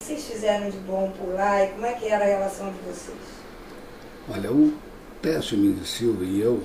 vocês fizeram de bom por lá e como é que era a relação de vocês? Olha, o Técio Mendes Silva e eu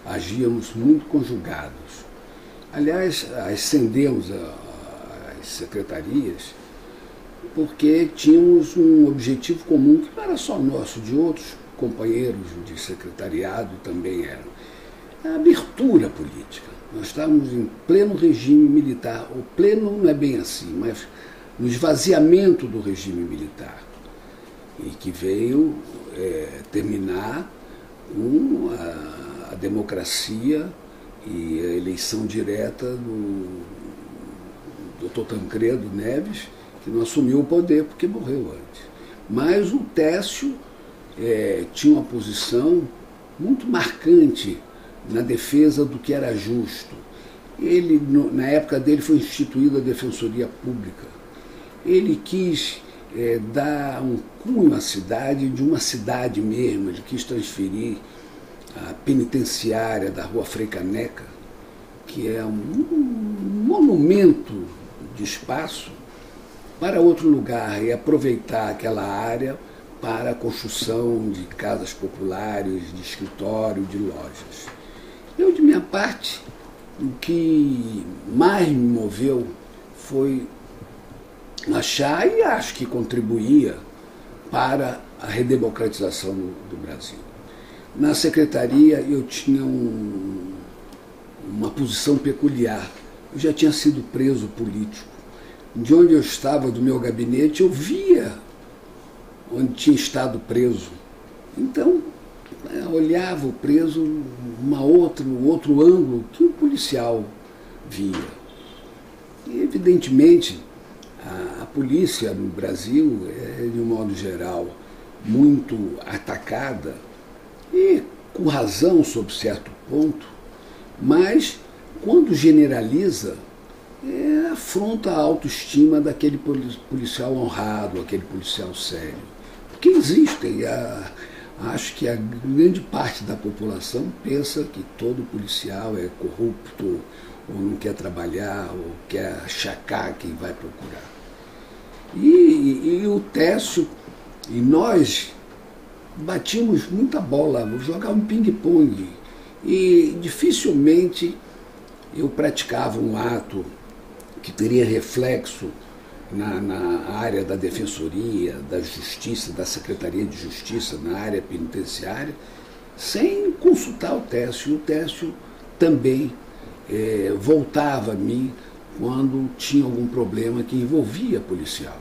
agíamos muito conjugados. Aliás, ascendemos as secretarias porque tínhamos um objetivo comum que não era só nosso, de outros companheiros de secretariado também eram. A abertura política. Nós estávamos em pleno regime militar. O pleno não é bem assim, mas no esvaziamento do regime militar. E que veio terminar com a democracia e a eleição direta do Dr. Tancredo Neves, que não assumiu o poder porque morreu antes. Mas o Técio tinha uma posição muito marcante na defesa do que era justo. Ele, na época dele, foi instituída a Defensoria Pública. Ele quis dar um cunho à cidade, de uma cidade mesmo. Ele quis transferir a penitenciária da Rua Frei Caneca, que é um monumento de espaço, para outro lugar e aproveitar aquela área para a construção de casas populares, de escritório, de lojas. Eu, de minha parte, o que mais me moveu foi achar, e acho que contribuía, para a redemocratização do Brasil. Na secretaria eu tinha uma posição peculiar. Eu já tinha sido preso político. De onde eu estava, do meu gabinete, eu via onde tinha estado preso. Então, olhava o preso outro ângulo que o policial via. E, evidentemente, a polícia no Brasil é, de um modo geral, muito atacada, e com razão, sob certo ponto, mas, quando generaliza, afronta a autoestima daquele policial honrado, aquele policial sério. Porque existem, acho que a grande parte da população pensa que todo policial é corrupto, ou não quer trabalhar, ou quer achacar quem vai procurar. E o Técio e nós batíamos muita bola, jogávamos ping-pong, e dificilmente eu praticava um ato que teria reflexo na área da defensoria, da justiça, da Secretaria de Justiça, na área penitenciária, sem consultar o Técio. E o Técio também voltava a mim quando tinha algum problema que envolvia policial.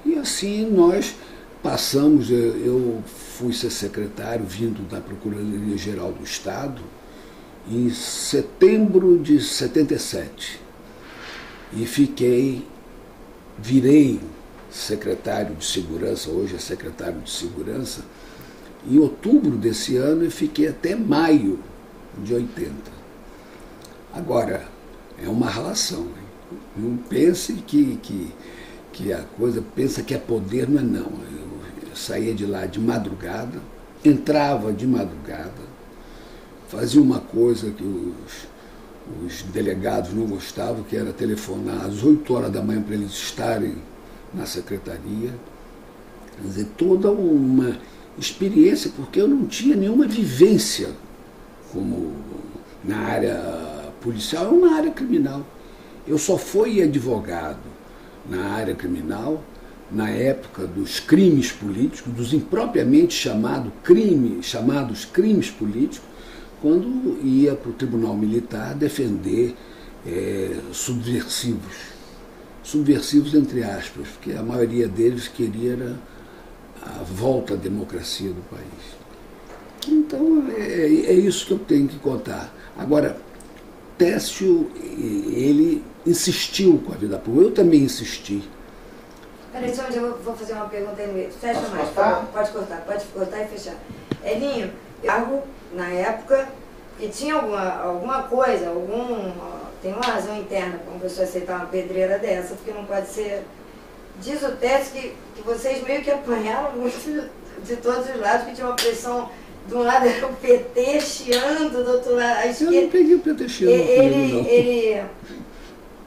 E assim nós passamos, eu fui ser secretário, vindo da Procuradoria-Geral do Estado, em setembro de 77. E virei secretário de Segurança, hoje é secretário de Segurança, em outubro desse ano e fiquei até maio de 80. Agora, é uma relação. Hein? Não pense que a coisa, pensa que é poder, não é não. Eu saía de lá de madrugada, entrava de madrugada, fazia uma coisa que os delegados não gostavam, que era telefonar às 8 horas da manhã para eles estarem na secretaria. Quer dizer, toda uma experiência, porque eu não tinha nenhuma vivência como na área policial ou na área criminal. Eu só fui advogado na área criminal na época dos crimes políticos, dos impropriamente chamados crimes políticos, quando ia para o Tribunal Militar defender subversivos. Subversivos entre aspas, porque a maioria deles queria a volta à democracia do país. Então é isso que eu tenho que contar. Agora, Técio, ele insistiu com a vida pública, eu também insisti. Peraí, só eu vou fazer uma pergunta aí no meio. Fecha mais, pode cortar e fechar. Elinho, eu, na época, que tinha alguma coisa, tem uma razão interna para uma pessoa aceitar uma pedreira dessa, porque não pode ser. Diz o Técio que vocês meio que apanharam muito de todos os lados, que tinha uma pressão. De um lado era o PT chiando, do outro lado a esquerda. Eu não peguei o PT chiando.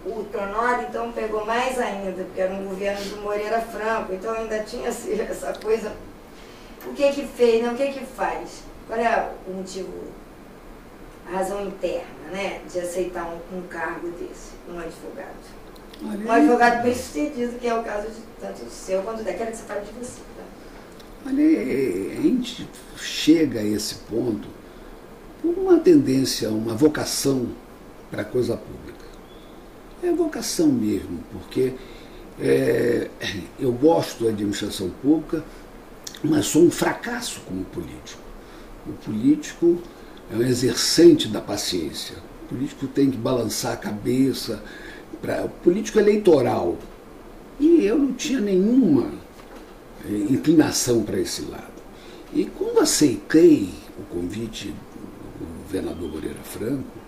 o Tonoli, então, pegou mais ainda, porque era um governo do Moreira Franco, então ainda tinha essa coisa. O que que fez, né? O que que faz? Qual é o motivo, a razão interna, né, de aceitar um cargo desse, um advogado? Um advogado bem sucedido, que é o caso de tanto do seu quanto da. Quero que você fale de você. Tá? Olha, a gente chega a esse ponto por uma tendência, uma vocação para a coisa pública. É vocação mesmo, porque eu gosto da administração pública, mas sou um fracasso como político. O político é um exercente da paciência. O político tem que balançar a cabeça. O político eleitoral. E eu não tinha nenhuma inclinação para esse lado. E quando aceitei o convite do governador Moreira Franco,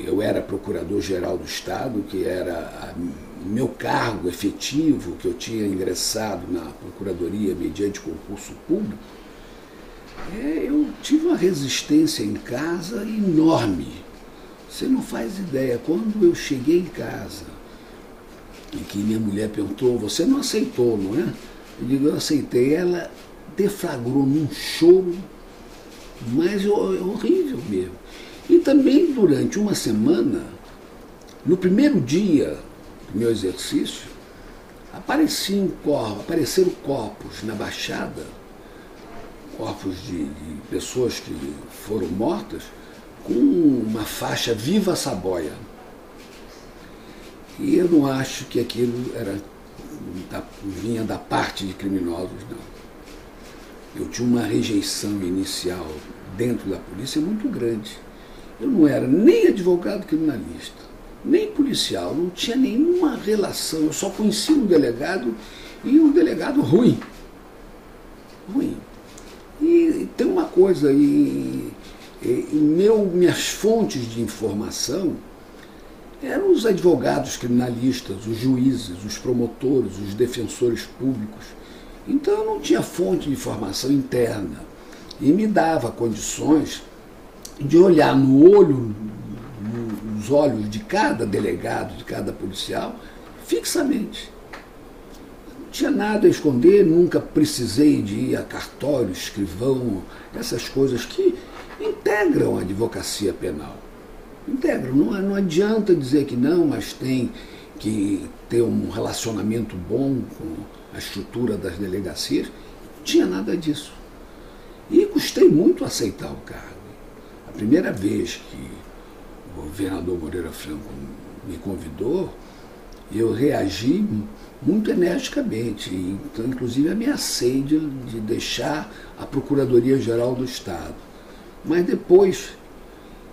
eu era procurador-geral do Estado, que era meu cargo efetivo, que eu tinha ingressado na procuradoria mediante concurso público, eu tive uma resistência em casa enorme. Você não faz ideia. Quando eu cheguei em casa, e que minha mulher perguntou, você não aceitou, não é? Eu digo, eu aceitei. Ela deflagrou num choro, mas horrível mesmo. E também durante uma semana, no primeiro dia do meu exercício, apareceram corpos na Baixada, corpos de pessoas que foram mortas, com uma faixa Viva Saboia. E eu não acho que aquilo vinha da parte de criminosos, não. Eu tinha uma rejeição inicial dentro da polícia muito grande. Eu não era nem advogado criminalista, nem policial, não tinha nenhuma relação. Eu só conhecia um delegado, e um delegado ruim. Ruim. E tem uma coisa, minhas fontes de informação eram os advogados criminalistas, os juízes, os promotores, os defensores públicos. Então eu não tinha fonte de informação interna e me dava condições de olhar nos olhos de cada delegado, de cada policial, fixamente. Não tinha nada a esconder, nunca precisei de ir a cartório, escrivão, essas coisas que integram a advocacia penal. Integram. Não adianta dizer que não, mas tem que ter um relacionamento bom com a estrutura das delegacias. Não tinha nada disso. E custei muito aceitar o cargo. A primeira vez que o governador Moreira Franco me convidou, eu reagi muito energicamente, então, inclusive ameacei de deixar a Procuradoria-Geral do Estado. Mas depois,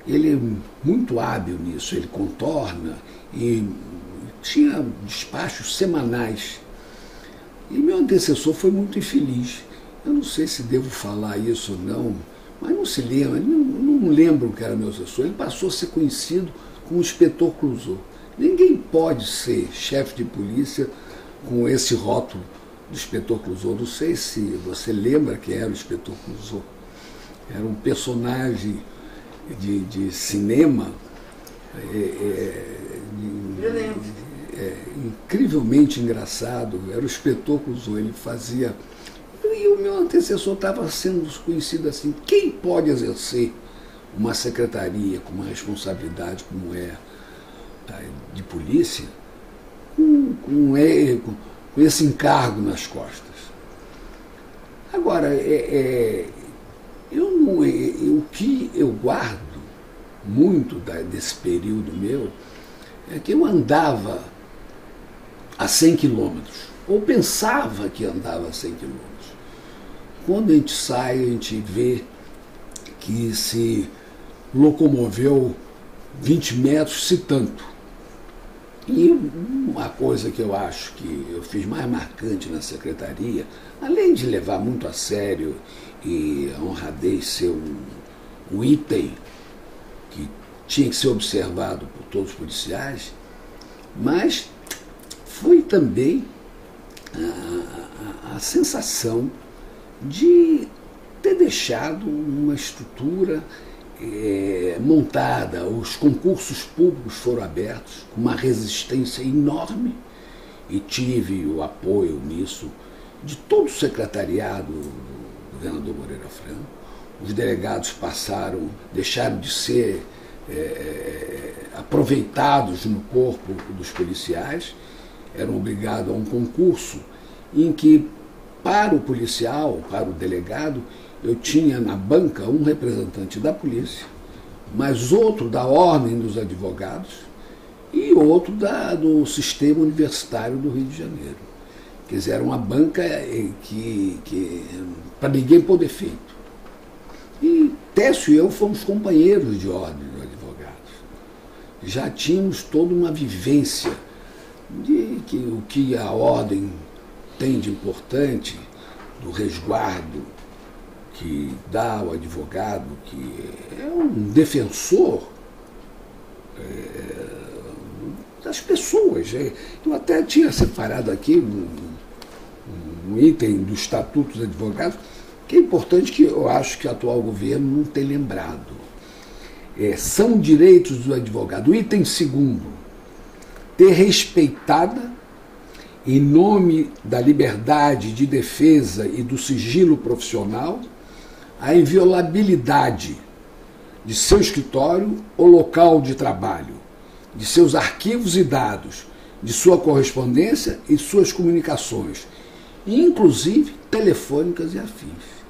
ele é muito hábil nisso, ele contorna e tinha despachos semanais. E meu antecessor foi muito infeliz. Eu não sei se devo falar isso ou não, mas não se lembra, não lembro que era meu assessor. Ele passou a ser conhecido como Inspetor Clouseau. Ninguém pode ser chefe de polícia com esse rótulo do Inspetor Clouseau. Não sei se você lembra quem era o Inspetor Clouseau. Era um personagem de cinema incrivelmente engraçado. Era o Inspetor Clouseau. Ele fazia... E o meu antecessor estava sendo conhecido assim. Quem pode exercer uma secretaria com uma responsabilidade como é de polícia com esse encargo nas costas? Agora, o que eu guardo muito desse período meu é que eu andava a 100 quilômetros, ou pensava que andava a 100 quilômetros. Quando a gente sai, a gente vê que se locomoveu 20 metros, se tanto. E uma coisa que eu acho que eu fiz mais marcante na secretaria, além de levar muito a sério e a honradez ser um item que tinha que ser observado por todos os policiais, mas foi também a sensação de ter deixado uma estrutura montada, os concursos públicos foram abertos com uma resistência enorme e tive o apoio nisso de todo o secretariado do governador Moreira Franco. Os delegados deixaram de ser aproveitados no corpo dos policiais, eram obrigados a um concurso em que, para o policial, para o delegado, eu tinha na banca um representante da polícia, mas outro da Ordem dos Advogados e outro do Sistema Universitário do Rio de Janeiro. Quer dizer, era uma banca para ninguém pôr defeito. E Técio e eu fomos companheiros de Ordem dos Advogados. Já tínhamos toda uma vivência de o que a Ordem tem de importante, do resguardo que dá ao advogado, que é um defensor das pessoas. Eu até tinha separado aqui um item do Estatuto dos Advogados, que é importante, que eu acho que o atual governo não tem lembrado. São direitos do advogado. O item 2º, ter respeitada, em nome da liberdade de defesa e do sigilo profissional, a inviolabilidade de seu escritório ou local de trabalho, de seus arquivos e dados, de sua correspondência e suas comunicações, inclusive telefônicas e afins.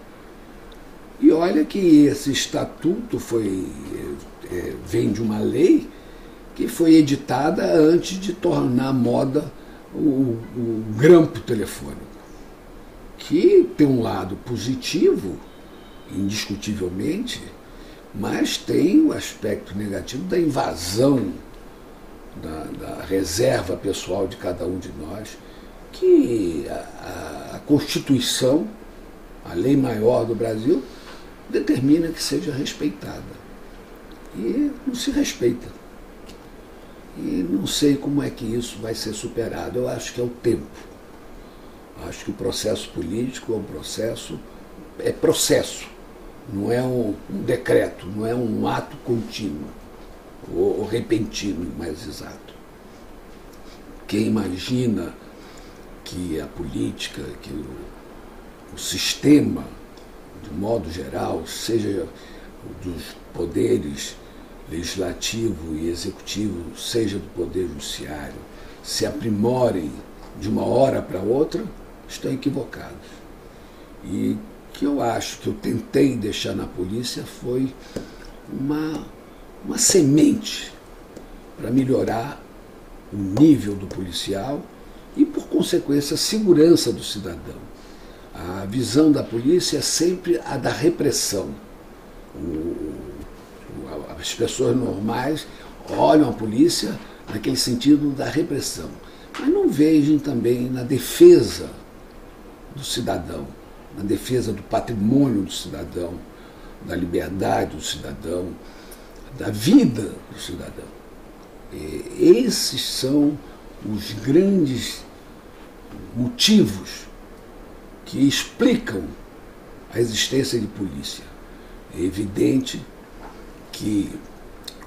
E olha que esse estatuto vem de uma lei que foi editada antes de tornar moda o grampo telefônico, que tem um lado positivo, indiscutivelmente, mas tem o aspecto negativo da invasão da reserva pessoal de cada um de nós, que a Constituição, a lei maior do Brasil, determina que seja respeitada. E não se respeita. E não sei como é que isso vai ser superado. Eu acho que é o tempo. Acho que o processo político é processo, não é um decreto, não é um ato contínuo, ou repentino, mais exato. Quem imagina que a política, que o sistema, de modo geral, seja dos poderes legislativo e executivo, seja do poder judiciário, se aprimorem de uma hora para outra, estão equivocados. E o que eu acho que eu tentei deixar na polícia foi uma semente para melhorar o nível do policial e, por consequência, a segurança do cidadão. A visão da polícia é sempre a da repressão. As pessoas normais olham a polícia naquele sentido da repressão, mas não vejam também na defesa do cidadão, na defesa do patrimônio do cidadão, da liberdade do cidadão, da vida do cidadão. Esses são os grandes motivos que explicam a existência de polícia. É evidente que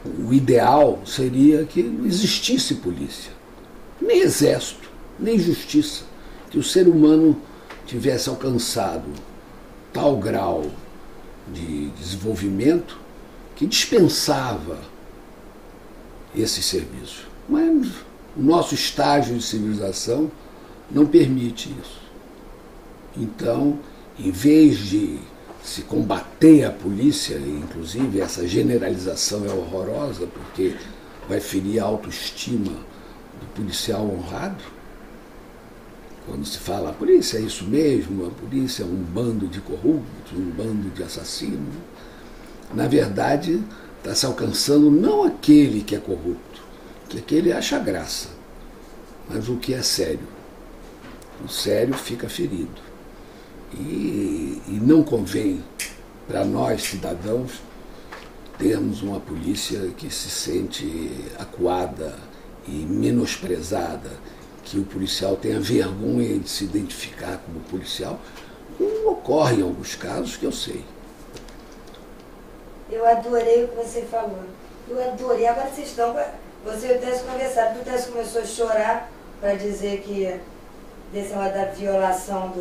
o ideal seria que não existisse polícia, nem exército, nem justiça, que o ser humano tivesse alcançado tal grau de desenvolvimento que dispensava esse serviço. Mas o nosso estágio de civilização não permite isso. Então, em vez de se combater a polícia, inclusive essa generalização é horrorosa, porque vai ferir a autoestima do policial honrado. Quando se fala a polícia é isso mesmo, a polícia é um bando de corruptos, um bando de assassinos. Na verdade, está se alcançando não aquele que é corrupto, que aquele acha graça, mas o que é sério. O sério fica ferido. E não convém para nós, cidadãos, termos uma polícia que se sente acuada e menosprezada, que o policial tenha vergonha de se identificar como policial, como ocorre em alguns casos que eu sei. Eu adorei o que você falou. Eu adorei. Agora vocês estão... Você e o Tércio conversaram. O Tércio começou a chorar para dizer que desse negócio da violação